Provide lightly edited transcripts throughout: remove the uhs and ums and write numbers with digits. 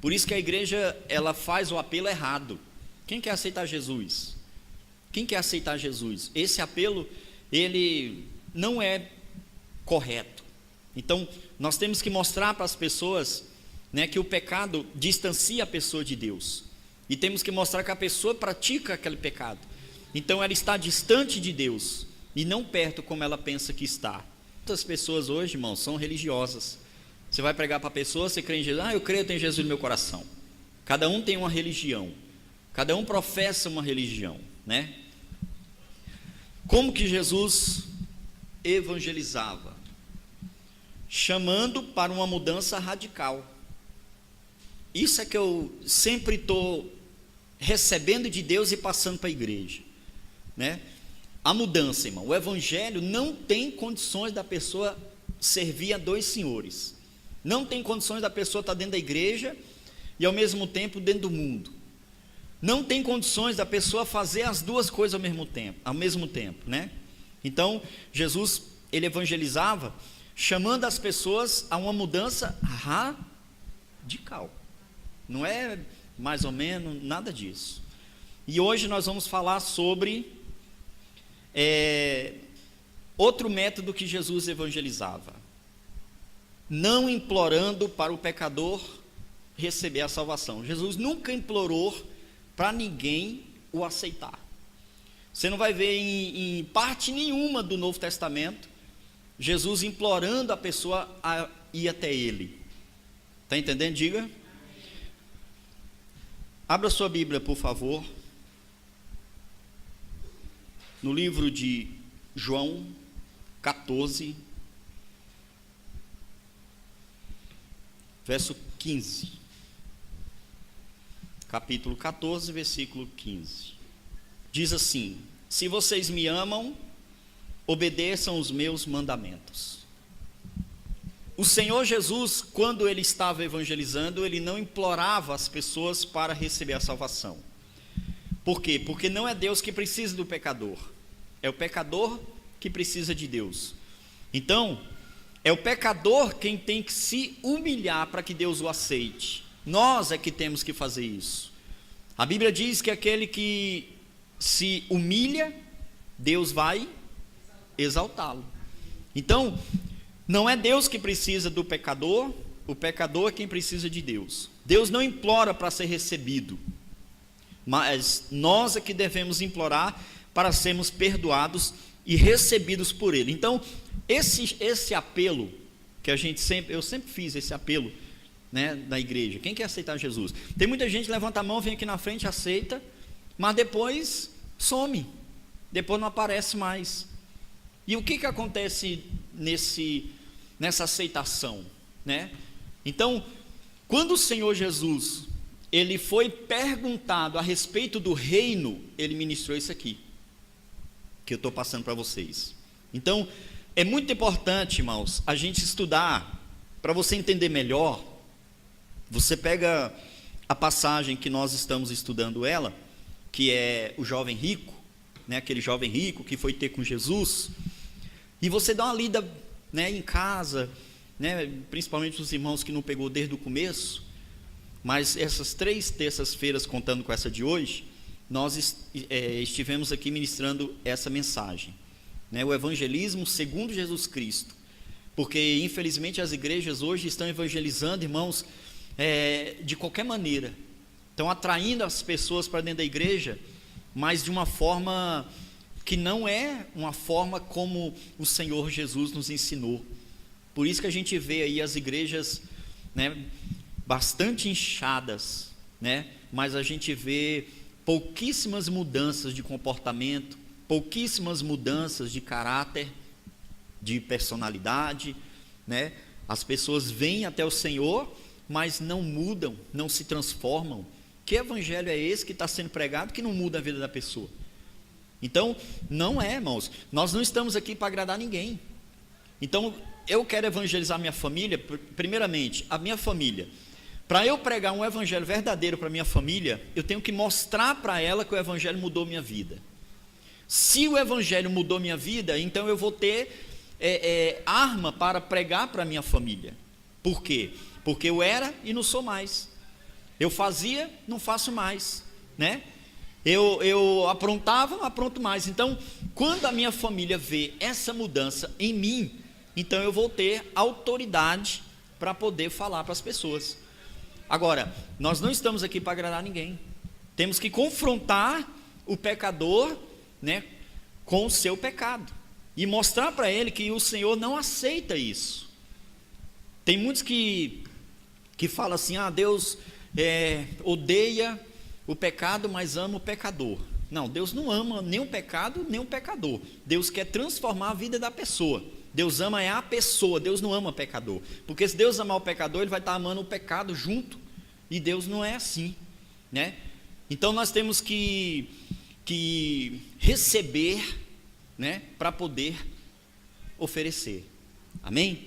Por isso que a igreja, ela faz o apelo errado. Quem quer aceitar Jesus? Quem quer aceitar Jesus? Esse apelo, ele não é correto. Então, nós temos que mostrar para as pessoas, né, que o pecado distancia a pessoa de Deus. E temos que mostrar que a pessoa pratica aquele pecado. Então, ela está distante de Deus e não perto como ela pensa que está. Muitas pessoas hoje, irmãos, são religiosas. Você vai pregar para a pessoa, você crê em Jesus. Eu creio, eu tenho Jesus no meu coração. Cada um tem uma religião. Cada um professa uma religião, né? Como que Jesus evangelizava? Chamando para uma mudança radical. Isso é que eu sempre estou recebendo de Deus e passando para a igreja, né? A mudança, irmão. O evangelho não tem condições da pessoa servir a dois senhores. Não tem condições da pessoa estar dentro da igreja e ao mesmo tempo dentro do mundo. Não tem condições da pessoa fazer as duas coisas ao mesmo tempo, né? Então, Jesus, ele evangelizava chamando as pessoas a uma mudança radical. Não é mais ou menos nada disso. E hoje nós vamos falar sobre outro método que Jesus evangelizava. Não implorando para o pecador receber a salvação. Jesus nunca implorou para ninguém o aceitar. Você não vai ver em parte nenhuma do Novo Testamento Jesus implorando a pessoa a ir até Ele. Está entendendo? Diga. Abra sua Bíblia, por favor, no livro de João 14, verso 15. Capítulo 14, versículo 15. Diz assim: se vocês me amam, obedeçam os meus mandamentos. O Senhor Jesus, quando ele estava evangelizando, ele não implorava as pessoas para receber a salvação. Por quê? Porque não é Deus que precisa do pecador, é o pecador que precisa de Deus. Então, é o pecador quem tem que se humilhar para que Deus o aceite. Nós é que temos que fazer isso. A Bíblia diz que aquele que se humilha, Deus vai exaltá-lo. Então, não é Deus que precisa do pecador, o pecador é quem precisa de Deus. Deus não implora para ser recebido, mas nós é que devemos implorar para sermos perdoados e recebidos por Ele. Então, esse apelo que eu sempre fiz esse apelo, né, da igreja. Quem quer aceitar Jesus? Tem muita gente que levanta a mão, vem aqui na frente, aceita, mas depois some, depois não aparece mais. E o que acontece nessa aceitação, né? Então, quando o Senhor Jesus ele foi perguntado a respeito do reino, ele ministrou isso aqui que eu estou passando para vocês. Então, é muito importante, irmãos, a gente estudar. Para você entender melhor, você pega a passagem que nós estamos estudando ela, que é o jovem rico, né, aquele jovem rico que foi ter com Jesus, e você dá uma lida, né, em casa, né, principalmente os irmãos que não pegou desde o começo, mas essas 3 terças-feiras, contando com essa de hoje, nós estivemos aqui ministrando essa mensagem, né, o evangelismo segundo Jesus Cristo, porque infelizmente as igrejas hoje estão evangelizando, irmãos, de qualquer maneira, estão atraindo as pessoas para dentro da igreja, mas de uma forma que não é uma forma como o Senhor Jesus nos ensinou. Por isso que a gente vê aí as igrejas, né, bastante inchadas, né, mas a gente vê pouquíssimas mudanças de comportamento, pouquíssimas mudanças de caráter, de personalidade, né? As pessoas vêm até o Senhor, mas não mudam, não se transformam. Que evangelho é esse que está sendo pregado que não muda a vida da pessoa? Então, não é, irmãos, nós não estamos aqui para agradar ninguém. Então, eu quero evangelizar minha família, primeiramente, a minha família. Para eu pregar um evangelho verdadeiro para minha família, eu tenho que mostrar para ela que o evangelho mudou minha vida. Se o evangelho mudou minha vida, então eu vou ter arma para pregar para minha família. Por quê? Porque eu era e não sou mais. Eu fazia, não faço mais, né? Eu aprontava, não apronto mais. Então, quando a minha família vê essa mudança em mim, então eu vou ter autoridade para poder falar para as pessoas. Agora, nós não estamos aqui para agradar ninguém. Temos que confrontar o pecador, né, com o seu pecado e mostrar para ele que o Senhor não aceita isso. Tem muitos que falam assim: Deus odeia o pecado, mas ama o pecador. Não, Deus não ama nem o pecado, nem o pecador. Deus quer transformar a vida da pessoa. Deus ama a pessoa, Deus não ama o pecador. Porque se Deus amar o pecador, Ele vai estar amando o pecado junto. E Deus não é assim, né? Então nós temos que receber, né, para poder oferecer. Amém?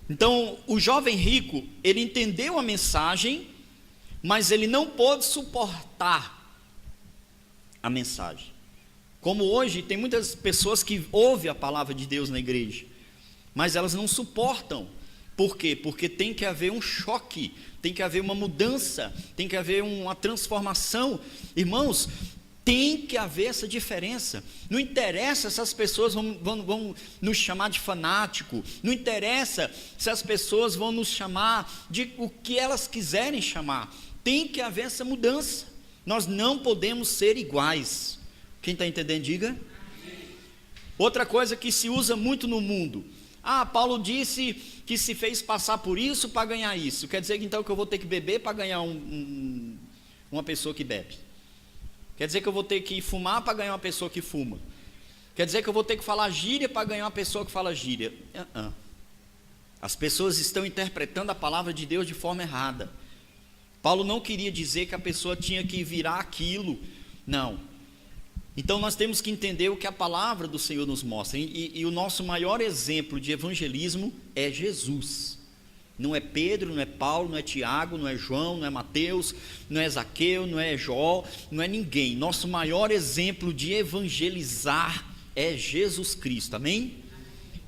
Então o jovem rico, ele entendeu a mensagem, mas ele não pôde suportar a mensagem. Como hoje tem muitas pessoas que ouvem a palavra de Deus na igreja, mas elas não suportam. Por quê? Porque tem que haver um choque, tem que haver uma mudança, tem que haver uma transformação. Irmãos, tem que haver essa diferença. Não interessa se as pessoas vão nos chamar de fanático, não interessa se as pessoas vão nos chamar de o que elas quiserem chamar. Tem que haver essa mudança. Nós não podemos ser iguais. Quem está entendendo, diga. Outra coisa que se usa muito no mundo: Paulo disse que se fez passar por isso para ganhar isso. Quer dizer que então que eu vou ter que beber para ganhar uma pessoa que bebe? Quer dizer que eu vou ter que fumar para ganhar uma pessoa que fuma? Quer dizer que eu vou ter que falar gíria para ganhar uma pessoa que fala gíria? As pessoas estão interpretando a palavra de Deus de forma errada. Paulo não queria dizer que a pessoa tinha que virar aquilo, não. Então nós temos que entender o que a palavra do Senhor nos mostra, e o nosso maior exemplo de evangelismo é Jesus. Não é Pedro, não é Paulo, não é Tiago, não é João, não é Mateus, não é Zaqueu, não é Jó, não é ninguém. Nosso maior exemplo de evangelizar é Jesus Cristo, amém?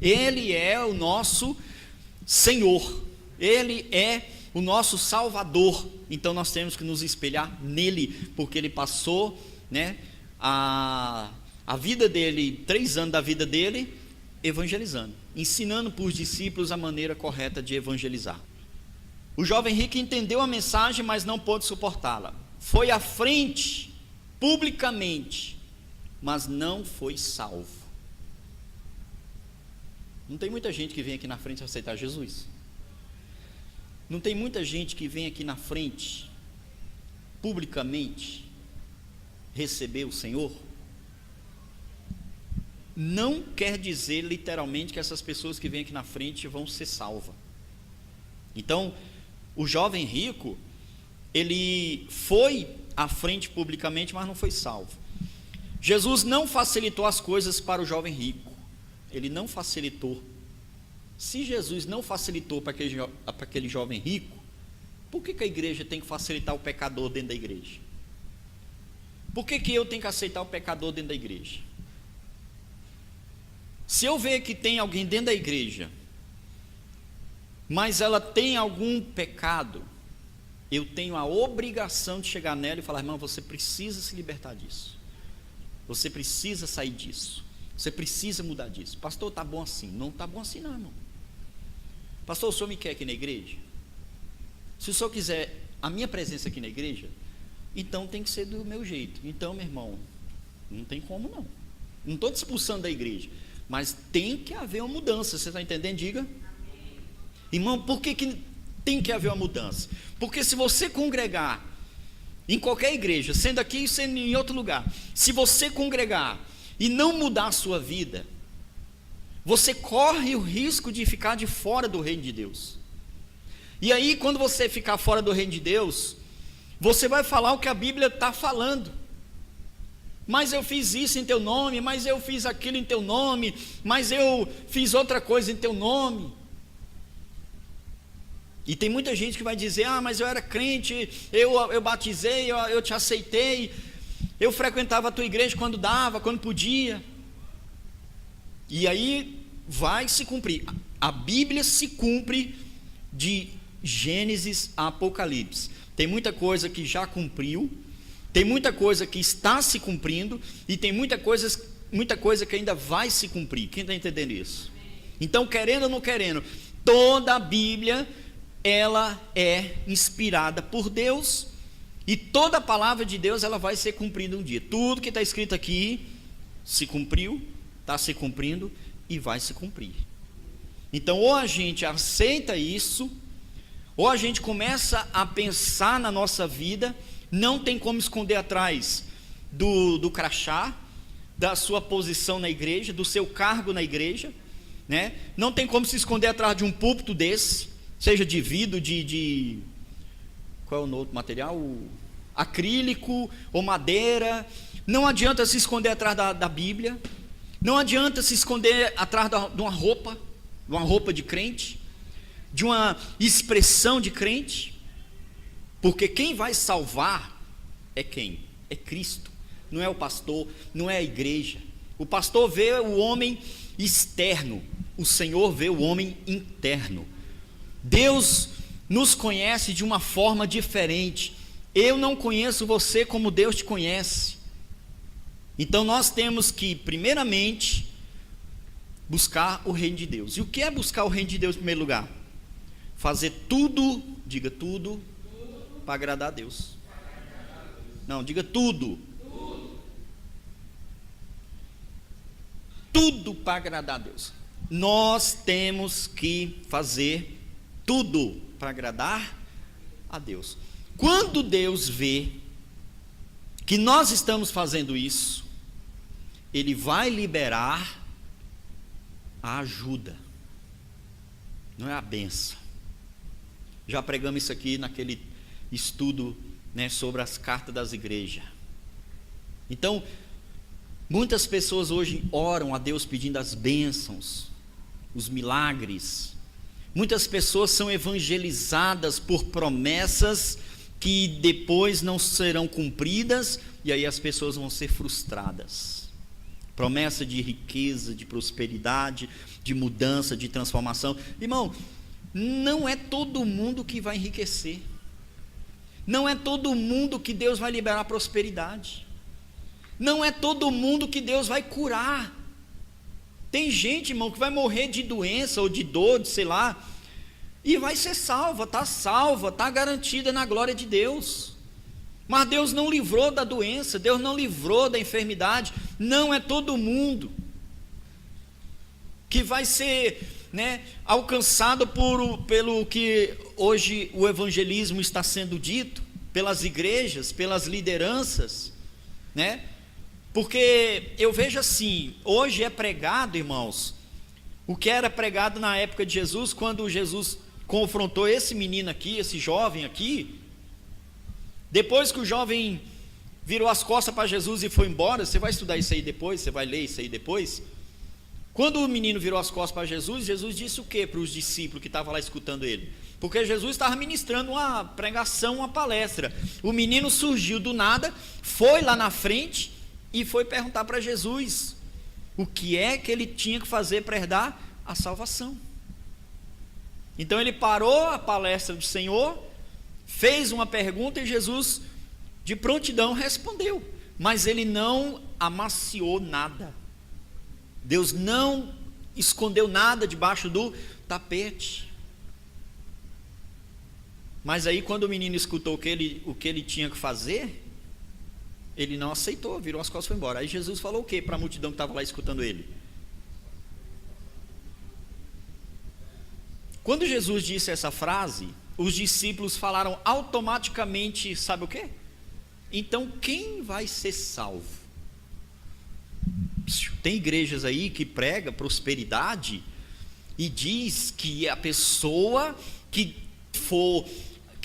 Ele é o nosso Senhor, Ele é o nosso Salvador. Então nós temos que nos espelhar nele, porque ele passou, né, a vida dele, 3 anos da vida dele, evangelizando, ensinando para os discípulos a maneira correta de evangelizar. O jovem rico entendeu a mensagem, mas não pôde suportá-la. Foi à frente, publicamente, mas não foi salvo. Não tem muita gente que vem aqui na frente aceitar Jesus. Não tem muita gente que vem aqui na frente, publicamente, receber o Senhor. Não quer dizer literalmente que essas pessoas que vêm aqui na frente vão ser salvas. Então, o jovem rico, ele foi à frente publicamente, mas não foi salvo. Jesus não facilitou as coisas para o jovem rico. Ele não facilitou. Se Jesus não facilitou para aquele jovem rico, por que a igreja tem que facilitar o pecador dentro da igreja? Por que eu tenho que aceitar o pecador dentro da igreja? Se eu ver que tem alguém dentro da igreja, mas ela tem algum pecado, eu tenho a obrigação de chegar nela e falar: irmão, você precisa se libertar disso, você precisa sair disso, você precisa mudar disso. Pastor, está bom assim? Não está bom assim não, irmão. Pastor, o senhor me quer aqui na igreja? Se o senhor quiser a minha presença aqui na igreja, então tem que ser do meu jeito. Então, meu irmão, não tem como não. Não estou te expulsando da igreja, mas tem que haver uma mudança. Você está entendendo? Diga. Irmão, por que tem que haver uma mudança? Porque se você congregar em qualquer igreja, sendo aqui e sendo em outro lugar, se você congregar e não mudar a sua vida, você corre o risco de ficar de fora do reino de Deus. E aí, quando você ficar fora do reino de Deus, você vai falar o que a Bíblia está falando. Mas eu fiz isso em teu nome, mas eu fiz aquilo em teu nome, mas eu fiz outra coisa em teu nome. E tem muita gente que vai dizer: mas eu era crente, eu batizei, eu te aceitei, eu frequentava a tua igreja quando dava, quando podia. E aí vai se cumprir. A Bíblia se cumpre de Gênesis a Apocalipse. Tem muita coisa que já cumpriu, tem muita coisa que está se cumprindo, e tem muita coisa que ainda vai se cumprir. Quem está entendendo isso? Então, querendo ou não querendo, toda a Bíblia, ela é inspirada por Deus, e toda a palavra de Deus, ela vai ser cumprida um dia. Tudo que está escrito aqui se cumpriu, está se cumprindo e vai se cumprir. Então, ou a gente aceita isso, ou a gente começa a pensar na nossa vida. Não tem como esconder atrás do crachá, da sua posição na igreja, do seu cargo na igreja, né? Não tem como se esconder atrás de um púlpito desse, seja de vidro, qual é o outro material? Acrílico ou madeira. Não adianta se esconder atrás da Bíblia. Não adianta se esconder atrás de uma roupa de crente, de uma expressão de crente, porque quem vai salvar é quem? É Cristo, não é o pastor, não é a igreja. O pastor vê o homem externo, o Senhor vê o homem interno. Deus nos conhece de uma forma diferente. Eu não conheço você como Deus te conhece. Então nós temos que, primeiramente, buscar o reino de Deus. E o que é buscar o reino de Deus em primeiro lugar? Fazer tudo, diga tudo, para agradar a Deus. Não, diga tudo. Tudo para agradar a Deus. Nós temos que fazer tudo para agradar a Deus. Quando Deus vê que nós estamos fazendo isso, Ele vai liberar a ajuda, não é a bênção. Já pregamos isso aqui naquele estudo, né, sobre as cartas das igrejas. Então, muitas pessoas hoje oram a Deus pedindo as bênçãos, os milagres. Muitas pessoas são evangelizadas por promessas que depois não serão cumpridas, e aí as pessoas vão ser frustradas. Promessa de riqueza, de prosperidade, de mudança, de transformação. Irmão, não é todo mundo que vai enriquecer. Não é todo mundo que Deus vai liberar prosperidade. Não é todo mundo que Deus vai curar. Tem gente, irmão, que vai morrer de doença ou de dor, de sei lá, e vai ser salva, está garantida na glória de Deus. Mas Deus não livrou da doença, Deus não livrou da enfermidade. Não é todo mundo que vai ser, né, alcançado pelo que hoje o evangelismo está sendo dito, pelas igrejas, pelas lideranças, né? Porque eu vejo assim, hoje é pregado, irmãos, o que era pregado na época de Jesus, quando Jesus confrontou esse menino aqui, esse jovem aqui. Depois que o jovem virou as costas para Jesus e foi embora, você vai estudar isso aí depois, você vai ler isso aí depois. Quando o menino virou as costas para Jesus, Jesus disse o que para os discípulos que estavam lá escutando ele? Porque Jesus estava ministrando uma pregação, uma palestra. O menino surgiu do nada, foi lá na frente e foi perguntar para Jesus o que é que ele tinha que fazer para herdar a salvação. Então ele parou a palestra do Senhor, fez uma pergunta e Jesus de prontidão respondeu, mas ele não amaciou nada. Deus não escondeu nada debaixo do tapete. Mas aí quando o menino escutou o que ele tinha que fazer, ele não aceitou, virou as costas e foi embora. Aí Jesus falou o que para a multidão que estava lá escutando ele? Quando Jesus disse essa frase, os discípulos falaram automaticamente, sabe o quê? Então quem vai ser salvo? Tem igrejas aí que prega prosperidade e diz que a pessoa que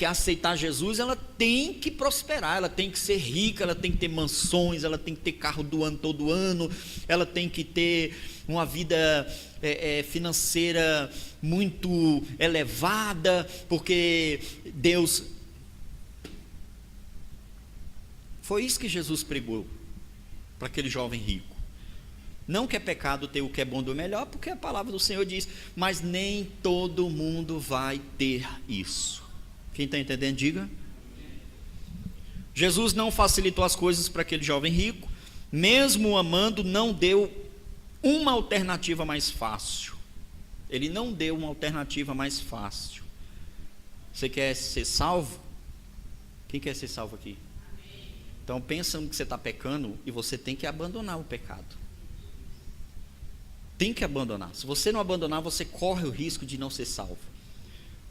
aceitar Jesus, ela tem que prosperar, ela tem que ser rica, ela tem que ter mansões, ela tem que ter carro do ano todo ano, ela tem que ter uma vida financeira muito elevada, porque Deus... Foi isso que Jesus pregou para aquele jovem rico. Não que é pecado ter o que é bom do melhor, porque a palavra do Senhor diz, mas nem todo mundo vai ter isso. Quem está entendendo, diga. Jesus não facilitou as coisas para aquele jovem rico, mesmo amando, não deu uma alternativa mais fácil. Ele não deu uma alternativa mais fácil. Você quer ser salvo? Quem quer ser salvo aqui? Então pensa no que você está pecando e você tem que abandonar o pecado. Tem que abandonar. Se você não abandonar, você corre o risco de não ser salvo.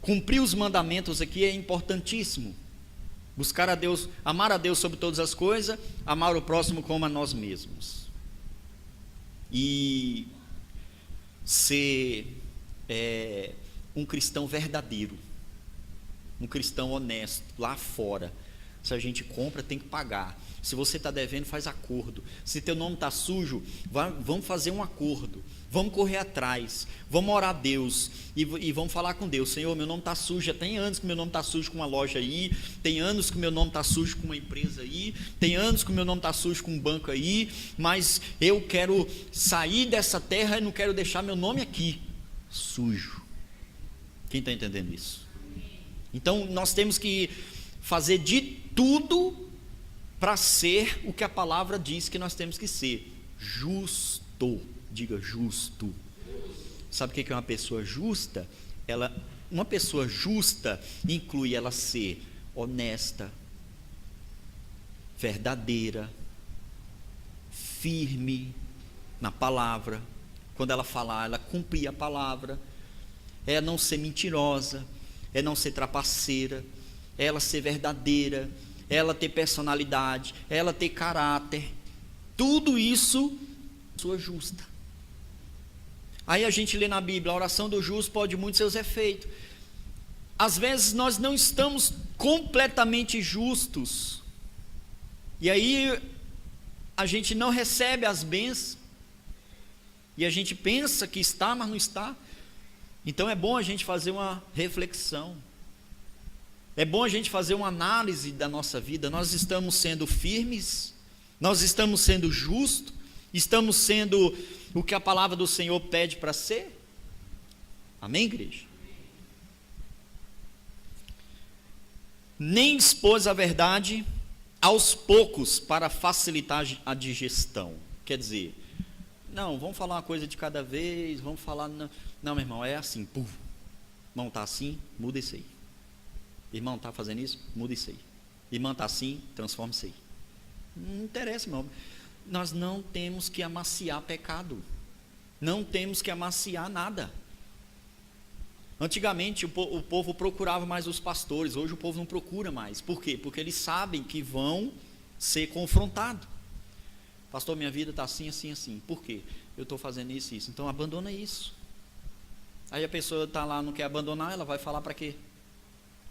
Cumprir os mandamentos aqui é importantíssimo. Buscar a Deus, amar a Deus sobre todas as coisas, amar o próximo como a nós mesmos. E ser um cristão verdadeiro, um cristão honesto, lá fora. Se a gente compra, tem que pagar. Se você está devendo, faz acordo. Se teu nome está sujo, vamos fazer um acordo. Vamos correr atrás. Vamos orar a Deus. E vamos falar com Deus. Senhor, meu nome está sujo. Já tem anos que meu nome está sujo com uma loja aí. Tem anos que meu nome está sujo com uma empresa aí. Tem anos que meu nome está sujo com um banco aí. Mas eu quero sair dessa terra e não quero deixar meu nome aqui sujo. Quem está entendendo isso? Então nós temos que fazer de tudo para ser o que a palavra diz que nós temos que ser: justo. Diga justo. Sabe o que é uma pessoa justa? Uma pessoa justa inclui ela ser honesta, verdadeira, firme na palavra. Quando ela falar, ela cumprir a palavra. É não ser mentirosa, é não ser trapaceira, é ela ser verdadeira, é ela ter personalidade, é ela ter caráter. Tudo isso, pessoa justa. Aí a gente lê na Bíblia: a oração do justo pode muito seus efeitos. Às vezes nós não estamos completamente justos, e aí a gente não recebe as bênçãos, e a gente pensa que está, mas não está. Então é bom a gente fazer uma reflexão, é bom a gente fazer uma análise da nossa vida. Nós estamos sendo firmes? Nós estamos sendo justos? Estamos sendo o que a palavra do Senhor pede para ser? Amém, igreja? Nem expôs a verdade aos poucos para facilitar a digestão. Quer dizer, não, vamos falar uma coisa de cada vez, vamos falar... Não, meu irmão, é assim, puf. Irmão, está assim, muda isso aí. Irmão, está fazendo isso, muda isso aí. Irmão, está assim, transforma isso aí. Não interessa, irmão. Nós não temos que amaciar pecado. Não temos que amaciar nada. Antigamente o povo procurava mais os pastores. Hoje o povo não procura mais. Por quê? Porque eles sabem que vão ser confrontados. Pastor, minha vida está assim, assim, assim. Por quê? Eu estou fazendo isso e isso. Então abandona isso. Aí a pessoa está lá, não quer abandonar, ela vai falar para quê?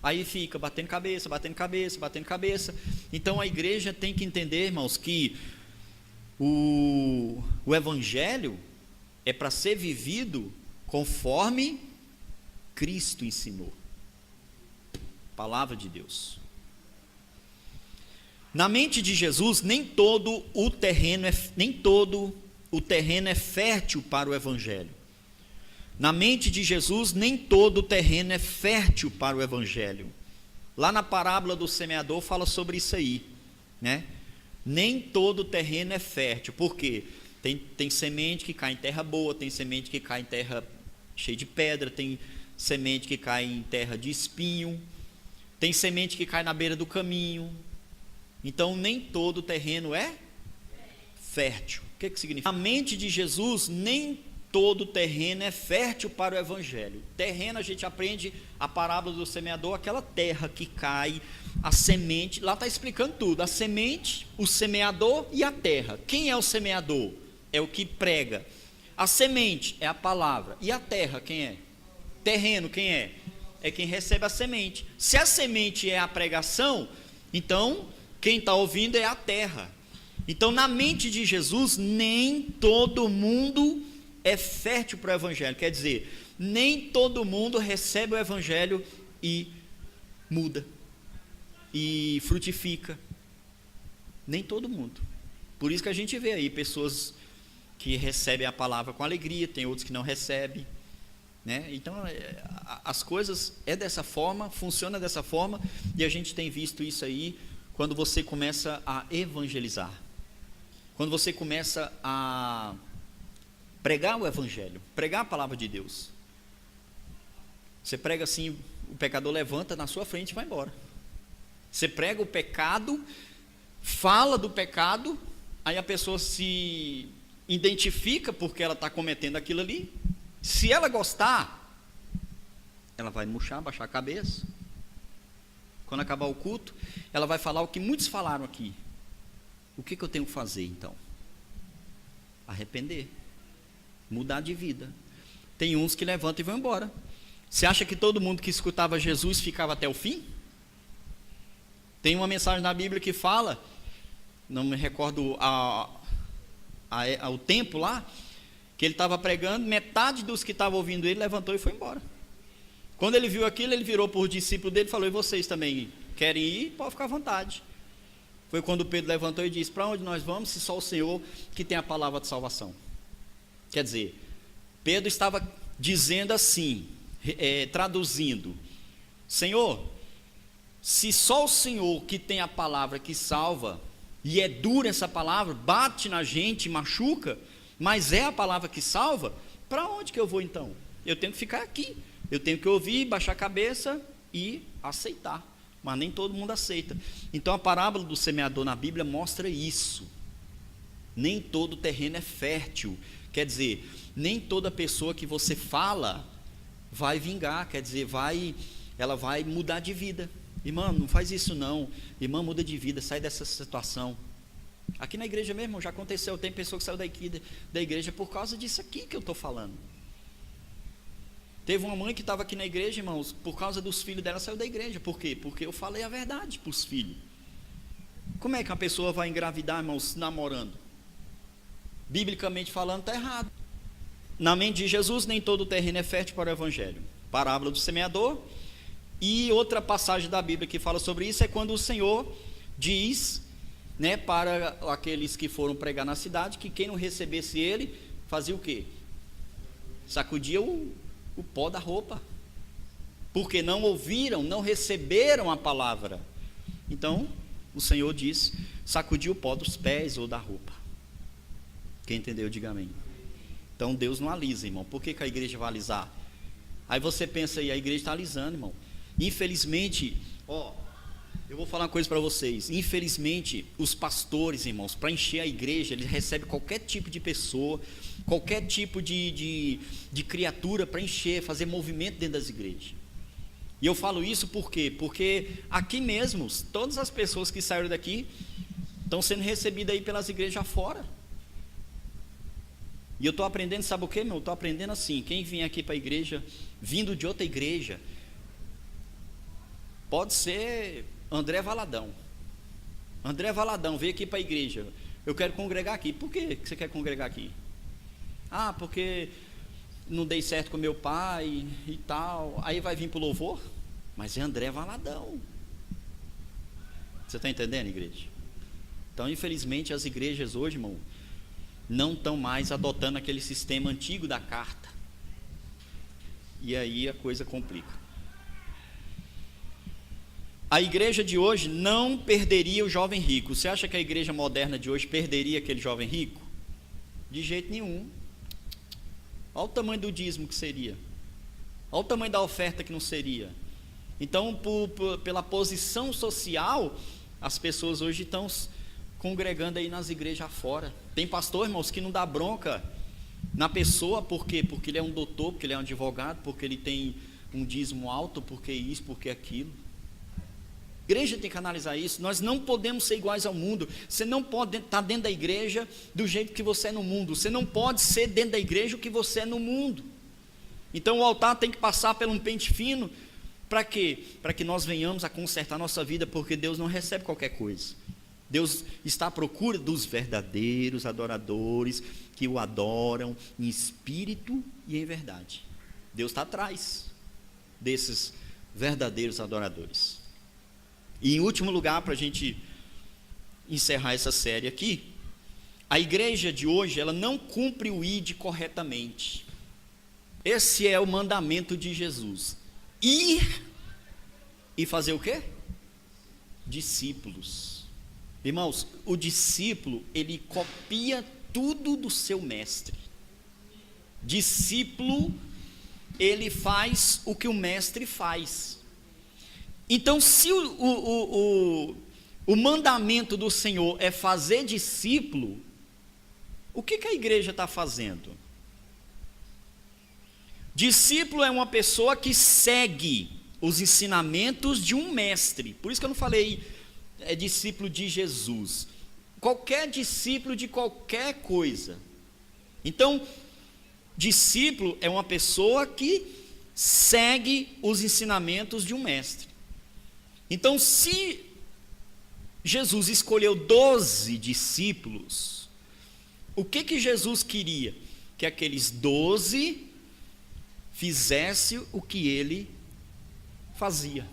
Aí fica batendo cabeça, batendo cabeça, batendo cabeça. Então a igreja tem que entender, irmãos, que o evangelho é para ser vivido conforme Cristo ensinou. Palavra de Deus. Na mente de Jesus, nem todo o terreno é fértil para o evangelho. Na mente de Jesus, nem todo o terreno é fértil para o evangelho. Lá na parábola do semeador fala sobre isso aí, né? Nem todo o terreno é fértil. Por quê? Tem semente que cai em terra boa, tem semente que cai em terra cheia de pedra, tem semente que cai em terra de espinho, tem semente que cai na beira do caminho. Então nem todo o terreno é fértil. O que significa? Na mente de Jesus, nem todo terreno é fértil para o evangelho. Terreno, a gente aprende a parábola do semeador, aquela terra que cai, a semente, lá está explicando tudo, a semente, o semeador e a terra. Quem é o semeador? É o que prega. A semente é a palavra. E a terra, quem é? Terreno, quem é? É quem recebe a semente. Se a semente é a pregação, então quem está ouvindo é a terra. Então na mente de Jesus, nem todo mundo é fértil para o evangelho. Quer dizer, nem todo mundo recebe o evangelho e muda, e frutifica. Nem todo mundo. Por isso que a gente vê aí pessoas que recebem a palavra com alegria, tem outros que não recebem, né? Então as coisas é dessa forma, funciona dessa forma, e a gente tem visto isso aí quando você começa a evangelizar, quando você começa a pregar o evangelho, pregar a palavra de Deus. Você prega assim, o pecador levanta na sua frente e vai embora. Você prega o pecado, fala do pecado, aí a pessoa se identifica porque ela está cometendo aquilo ali. Se ela gostar, ela vai murchar, baixar a cabeça. Quando acabar o culto, ela vai falar o que muitos falaram aqui. O que eu tenho que fazer então? Arrepender, mudar de vida. Tem uns que levantam e vão embora. Você acha que todo mundo que escutava Jesus ficava até o fim? Tem uma mensagem na Bíblia que fala, não me recordo o tempo lá, que ele estava pregando, metade dos que estavam ouvindo ele levantou e foi embora. Quando ele viu aquilo, ele virou para os discípulos dele e falou: e vocês também querem ir? Pode ficar à vontade. Foi quando Pedro levantou e disse: para onde nós vamos, se só o Senhor que tem a palavra de salvação? Quer dizer, Pedro estava dizendo assim, traduzindo: Senhor, se só o Senhor que tem a palavra que salva, e é dura essa palavra, bate na gente, machuca, mas é a palavra que salva, para onde que eu vou então? Eu tenho que ficar aqui, eu tenho que ouvir, baixar a cabeça e aceitar. Mas nem todo mundo aceita. Então a parábola do semeador na Bíblia mostra isso. Nem todo terreno é fértil. Quer dizer, nem toda pessoa que você fala vai vingar, quer dizer, ela vai mudar de vida. Irmã, não faz isso não. Irmã, muda de vida, sai dessa situação. Aqui na igreja mesmo já aconteceu, tem pessoa que saiu da igreja por causa disso aqui que eu estou falando. Teve uma mãe que estava aqui na igreja, irmãos, por causa dos filhos dela saiu da igreja. Por quê? Porque eu falei a verdade para os filhos. Como é que a pessoa vai engravidar, irmãos, namorando? Biblicamente falando, está errado. Na mente de Jesus, nem todo o terreno é fértil para o evangelho. Parábola do semeador. E outra passagem da Bíblia que fala sobre isso é quando o Senhor diz, né, para aqueles que foram pregar na cidade, que quem não recebesse ele, fazia o quê? Sacudia o pó da roupa, porque não ouviram, não receberam a palavra. Então o Senhor diz: sacudir o pó dos pés ou da roupa. Quem entendeu, diga amém. Então Deus não alisa, irmão. Por que a igreja vai alisar? Aí você pensa aí, a igreja está alisando, irmão. Infelizmente, eu vou falar uma coisa para vocês. Infelizmente, os pastores, irmãos, para encher a igreja, eles recebem qualquer tipo de pessoa, qualquer tipo de criatura para encher, fazer movimento dentro das igrejas. E eu falo isso por quê? Porque aqui mesmo, todas as pessoas que saíram daqui estão sendo recebidas aí pelas igrejas fora. E eu estou aprendendo, sabe o que, meu? Eu estou aprendendo assim: quem vem aqui para a igreja, vindo de outra igreja, pode ser André Valadão. André Valadão veio aqui para a igreja. Eu quero congregar aqui. Por que você quer congregar aqui? Ah, porque não dei certo com meu pai e tal. Aí vai vir para o louvor? Mas é André Valadão. Você está entendendo, igreja? Então, infelizmente, as igrejas hoje, irmão, não estão mais adotando aquele sistema antigo da carta. E aí a coisa complica. A igreja de hoje não perderia o jovem rico. Você acha que a igreja moderna de hoje perderia aquele jovem rico? De jeito nenhum. Olha o tamanho do dízimo que seria. Olha o tamanho da oferta que não seria. Então, pela posição social, as pessoas hoje estão congregando aí nas igrejas afora. Tem pastor, irmãos, que não dá bronca na pessoa. Por quê? Porque ele é um doutor, porque ele é um advogado, porque ele tem um dízimo alto, porque isso, porque aquilo. A igreja tem que analisar isso. Nós não podemos ser iguais ao mundo. Você não pode estar dentro da igreja do jeito que você é no mundo. Você não pode ser dentro da igreja o que você é no mundo. Então o altar tem que passar por um pente fino. Para quê? Para que nós venhamos a consertar a nossa vida, porque Deus não recebe qualquer coisa. Deus está à procura dos verdadeiros adoradores que o adoram em espírito e em verdade. Deus está atrás desses verdadeiros adoradores. E em último lugar, para a gente encerrar essa série aqui, a igreja de hoje, ela não cumpre o ID corretamente. Esse é o mandamento de Jesus: ir e fazer o quê? Discípulos. Irmãos, o discípulo, ele copia tudo do seu mestre. Discípulo, ele faz o que o mestre faz. Então, se o mandamento do Senhor é fazer discípulo, o que a igreja está fazendo? Discípulo é uma pessoa que segue os ensinamentos de um mestre. Por isso que eu não falei discípulo de Jesus. Qualquer discípulo de qualquer coisa. Então, discípulo é uma pessoa que segue os ensinamentos de um mestre. Então, se Jesus escolheu 12 discípulos, o que Jesus queria? Que aqueles 12 fizessem o que ele fazia.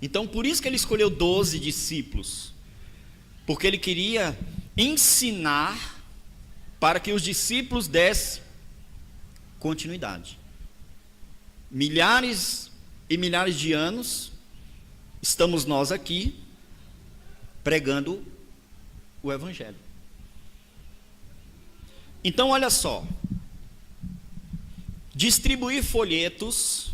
Então, por isso que ele escolheu 12 discípulos, porque ele queria ensinar para que os discípulos dessem continuidade. Milhares e milhares de anos estamos nós aqui pregando o Evangelho. Então, olha só, distribuir folhetos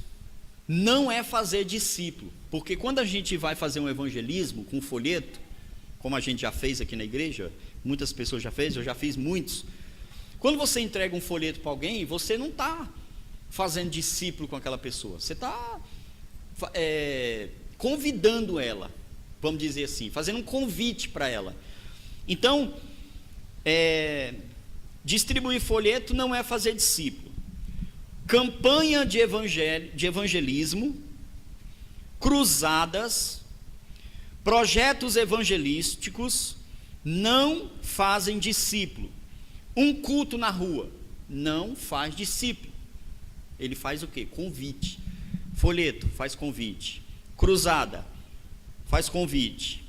não é fazer discípulo, porque quando a gente vai fazer um evangelismo com folheto, como a gente já fez aqui na igreja, muitas pessoas já fez, eu já fiz muitos. Quando você entrega um folheto para alguém, você não está fazendo discípulo com aquela pessoa, você está convidando ela, vamos dizer assim, fazendo um convite para ela. Então, distribuir folheto não é fazer discípulo. Campanha de evangelismo, cruzadas, projetos evangelísticos não fazem discípulo. Um culto na rua não faz discípulo. Ele faz o quê? Convite. Folheto faz convite. Cruzada faz convite.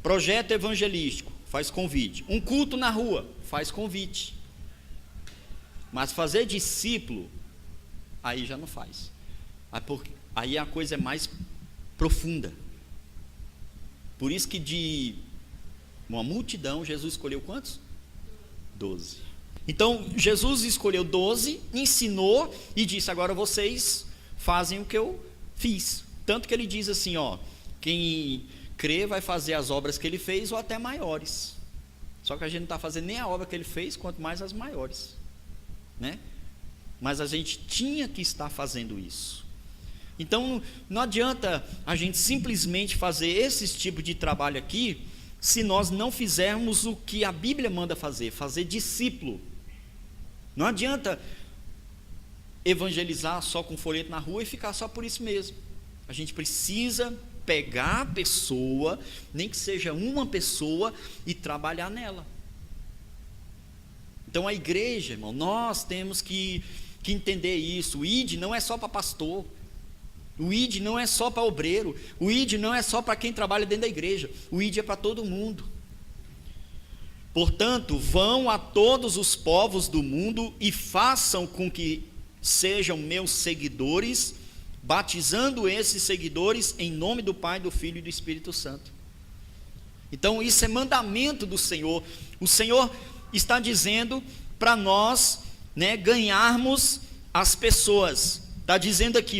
Projeto evangelístico faz convite. Um culto na rua faz convite. Mas fazer discípulo, aí já não faz. Aí a coisa é mais profunda. Por isso que de uma multidão, Jesus escolheu quantos? 12. Então, Jesus escolheu 12, ensinou e disse, agora vocês fazem o que eu fiz. Tanto que ele diz assim, quem crê vai fazer as obras que ele fez ou até maiores. Só que a gente não está fazendo nem a obra que ele fez, quanto mais as maiores, né? Mas a gente tinha que estar fazendo isso. Então, não adianta a gente simplesmente fazer esse tipo de trabalho aqui, se nós não fizermos o que a Bíblia manda fazer discípulo. Não adianta evangelizar só com folheto na rua e ficar só por isso mesmo. A gente precisa pegar a pessoa, nem que seja uma pessoa, e trabalhar nela. Então a igreja, irmão, nós temos que entender isso. O ID não é só para pastor, o ID não é só para obreiro, o ID não é só para quem trabalha dentro da igreja, o ID é para todo mundo. Portanto, vão a todos os povos do mundo e façam com que sejam meus seguidores, batizando esses seguidores em nome do Pai, do Filho e do Espírito Santo. Então isso é mandamento do Senhor. O Senhor está dizendo para nós, ganharmos as pessoas. Está dizendo aqui,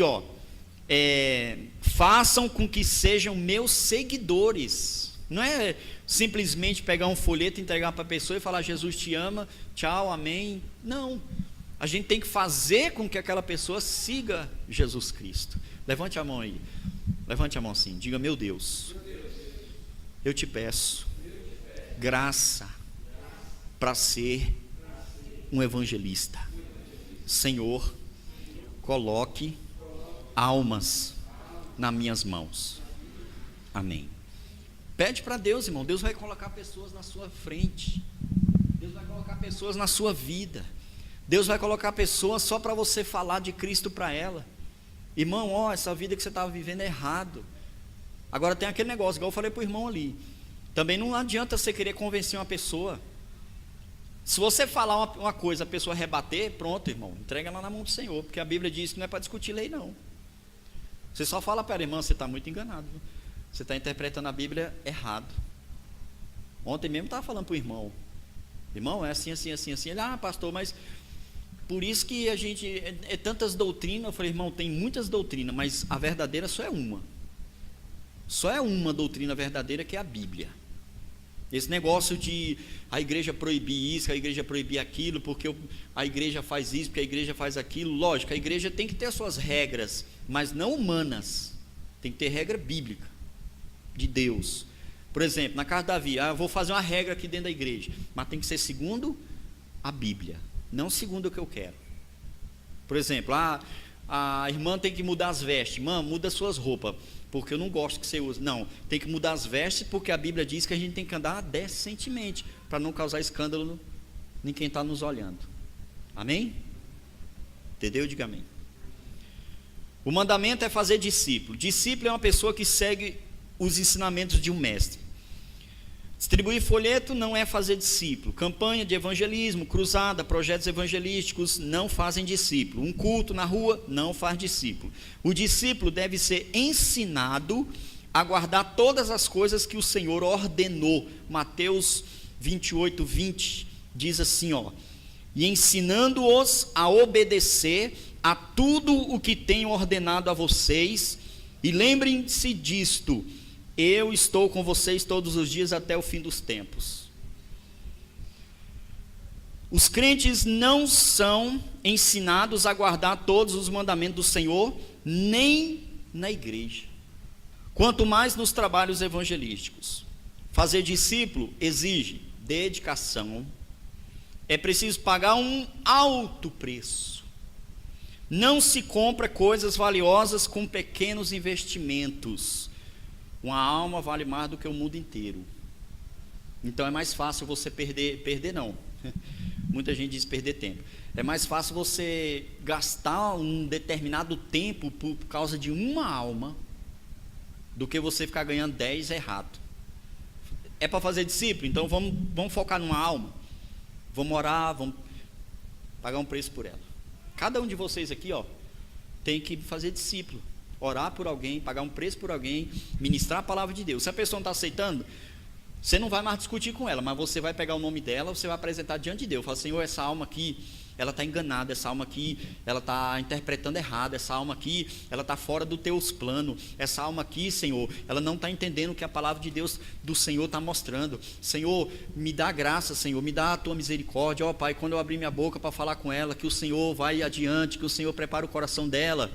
façam com que sejam meus seguidores. Não é simplesmente pegar um folheto, entregar para a pessoa e falar, Jesus te ama, tchau, amém. Não, a gente tem que fazer com que aquela pessoa siga Jesus Cristo. Levante a mão aí, levante a mão assim, diga, meu Deus, eu te peço graça para ser um evangelista. Senhor, coloque almas nas minhas mãos. Amém. Pede para Deus, irmão. Deus vai colocar pessoas na sua frente. Deus vai colocar pessoas na sua vida. Deus vai colocar pessoas só para você falar de Cristo para ela. Irmão, essa vida que você estava vivendo é errado. Agora tem aquele negócio, igual eu falei para o irmão ali. Também não adianta você querer convencer uma pessoa. Se você falar uma coisa, a pessoa rebater, pronto, irmão, entrega ela na mão do Senhor, porque a Bíblia diz que não é para discutir lei, não. Você só fala para a irmã, você está muito enganado. Você está interpretando a Bíblia errado. Ontem mesmo estava falando para o irmão, é assim, assim, assim, assim. Ele, pastor, mas por isso que a gente, é tantas doutrinas. Eu falei, irmão, tem muitas doutrinas, mas a verdadeira só é uma. Só é uma doutrina verdadeira, que é a Bíblia. Esse negócio de a igreja proibir isso, a igreja proibir aquilo, porque a igreja faz isso, porque a igreja faz aquilo. Lógico, a igreja tem que ter as suas regras, mas não humanas. Tem que ter regra bíblica, de Deus. Por exemplo, na casa de Davi, eu vou fazer uma regra aqui dentro da igreja, mas tem que ser segundo a Bíblia, não segundo o que eu quero. Por exemplo, a irmã tem que mudar as vestes. Irmã, muda suas roupas, porque eu não gosto que você use. Não, tem que mudar as vestes, porque a Bíblia diz que a gente tem que andar decentemente, para não causar escândalo em quem está nos olhando. Amém? Entendeu? Diga amém. O mandamento é fazer discípulo. Discípulo é uma pessoa que segue os ensinamentos de um mestre. Distribuir folheto não é fazer discípulo. Campanha de evangelismo, cruzada, projetos evangelísticos não fazem discípulo. Um culto na rua não faz discípulo. O discípulo deve ser ensinado a guardar todas as coisas que o Senhor ordenou. Mateus 28, 20 diz assim, e ensinando-os a obedecer a tudo o que tenho ordenado a vocês, e lembrem-se disto: eu estou com vocês todos os dias até o fim dos tempos. Os crentes não são ensinados a guardar todos os mandamentos do Senhor, nem na igreja, quanto mais nos trabalhos evangelísticos. Fazer discípulo exige dedicação, é preciso pagar um alto preço. Não se compra coisas valiosas com pequenos investimentos. Uma alma vale mais do que o mundo inteiro. Então é mais fácil você perder não. Muita gente diz perder tempo. É mais fácil você gastar um determinado tempo por causa de uma alma, do que você ficar ganhando 10 errado. É para fazer discípulo? Então vamos focar numa alma. Vamos orar, vamos pagar um preço por ela. Cada um de vocês aqui, tem que fazer discípulo. Orar por alguém, pagar um preço por alguém, ministrar a palavra de Deus. Se a pessoa não está aceitando, você não vai mais discutir com ela, mas você vai pegar o nome dela, você vai apresentar diante de Deus. Fala, Senhor, essa alma aqui, ela está enganada, essa alma aqui, ela está interpretando errado, essa alma aqui, ela está fora dos teus planos, essa alma aqui, Senhor, ela não está entendendo o que a palavra de Deus do Senhor está mostrando. Senhor, me dá graça, Senhor, me dá a tua misericórdia, Pai, quando eu abrir minha boca para falar com ela, que o Senhor vai adiante, que o Senhor prepara o coração dela.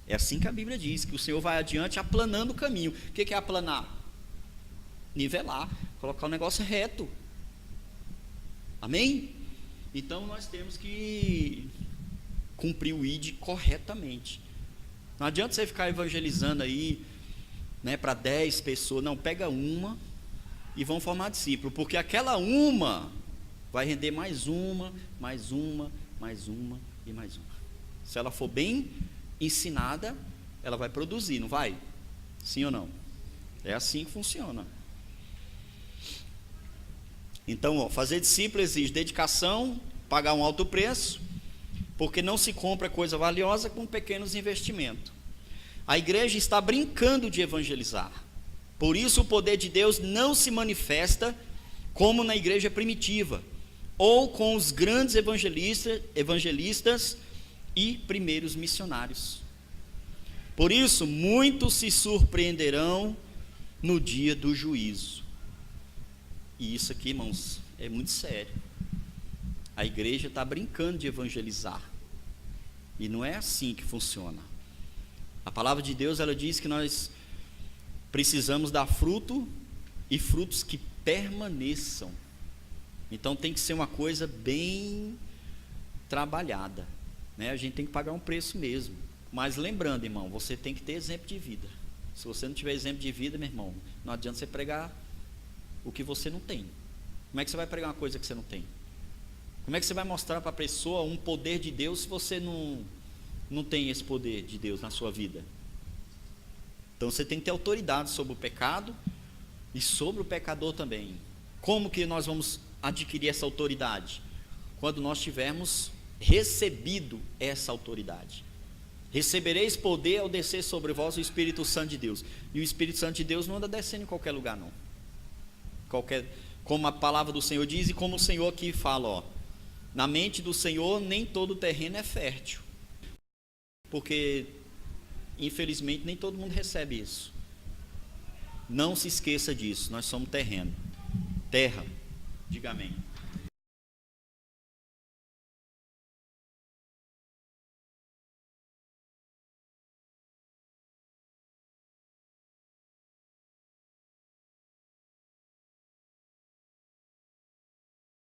É assim que a Bíblia diz, que o Senhor vai adiante aplanando o caminho. O que é aplanar? Nivelar, colocar o negócio reto. Amém? Então nós temos que cumprir o ID corretamente. Não adianta você ficar evangelizando aí, para 10 pessoas. Não, pega uma e vão formar discípulo, porque aquela uma vai render mais uma, mais uma, mais uma e mais uma. Se ela for bem ensinada, ela vai produzir, não vai? Sim ou não? É assim que funciona. Então, fazer discípulo exige dedicação, pagar um alto preço, porque não se compra coisa valiosa com pequenos investimentos. A igreja está brincando de evangelizar. Por isso o poder de Deus não se manifesta como na igreja primitiva, ou com os grandes evangelistas e primeiros missionários. Por isso, muitos se surpreenderão no dia do juízo. E isso aqui, irmãos, é muito sério. A igreja está brincando de evangelizar, e não é assim que funciona. A palavra de Deus, ela diz que nós precisamos dar fruto, e frutos que permaneçam. Então tem que ser uma coisa bem trabalhada, a gente tem que pagar um preço mesmo. Mas lembrando, irmão, você tem que ter exemplo de vida. Se você não tiver exemplo de vida, meu irmão, não adianta você pregar o que você não tem. Como é que você vai pregar uma coisa que você não tem? Como é que você vai mostrar para a pessoa um poder de Deus se você não tem esse poder de Deus na sua vida? Então você tem que ter autoridade sobre o pecado e sobre o pecador também. Como que nós vamos adquirir essa autoridade? Quando nós tivermos recebido essa autoridade. Recebereis poder ao descer sobre vós o Espírito Santo de Deus. E o Espírito Santo de Deus não anda descendo em qualquer lugar, não. Como a palavra do Senhor diz, e como o Senhor aqui fala, ó, na mente do Senhor nem todo terreno é fértil, porque infelizmente nem todo mundo recebe isso. Não se esqueça disso, nós somos terreno, terra, diga amém.